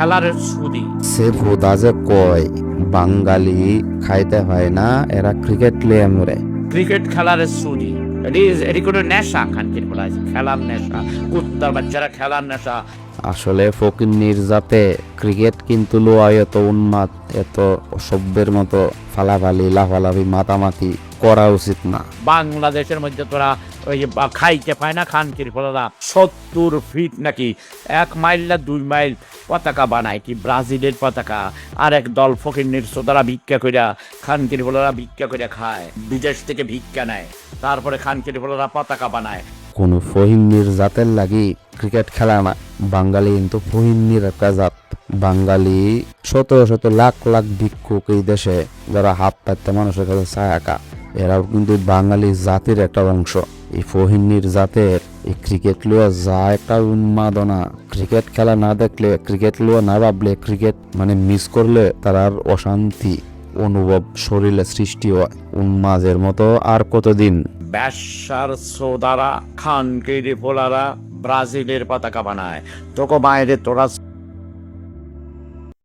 খেলার সুদি। সে ভোদা যে কয় বাঙালি খাইতে হয় না, এরা ক্রিকেট লিয়ে মরে। ক্রিকেট খেলার সুদি, এটি কোনো নেশা, খানকির বলা আছে খেলার নেশা, কুত্তার বাচ্চারা খেলার নেশা। আসলে ফকিন্নির জাতে ক্রিকেট কিন্তু লোয়ায় এত উন্মাদ, এত অসভ্যের মতো ফালাফালি লাফালাফি মাতামাতি করা উচিত না। বাংলাদেশের মধ্যে তোরা ওই যে খাইতে পায় না খানকির ফলরা 70 ফিট নাকি 1 মাইল না 2 মাইল পতাকা বানায়, কি ব্রাজিলের পতাকা। আর এক দল ফকিন্নির সোদারা ভিক্ষা কইরা, খানকির ফলরা ভিক্ষা কইরা খায়, বিদেশ থেকে ভিক্ষা নেয়, তারপরে খানকির ফলরা পতাকা বানায়। কোনো ফহিন্নির জাতের লাগি ক্রিকেট খেলা না। বাঙালি কিন্তু ফহিন্নির একটা জাত। বাঙালি শত শত লাখ লাখ ভিক্ষুক এই দেশে যারা হাত পাততে মানুষের কাছে ছায়াকা, এরাও কিন্তু বাঙালি জাতির একটা অংশ। এই ফহিন্নির জাতের এই ক্রিকেট লুয়া যা একটা উন্মাদনা, ক্রিকেট খেলা না দেখলে, ক্রিকেট লুয়া না ভাবলে, ক্রিকেট মানে মিস করলে তার আর অশান্তি অনুভব শরীরে সৃষ্টি হয়। উন্মাদের মতো আর কতদিন। ব্যবসার সোদারা খানকির ফোলারা ব্রাজিলের পতাকা বানায়, তোকে বাইরে তোরা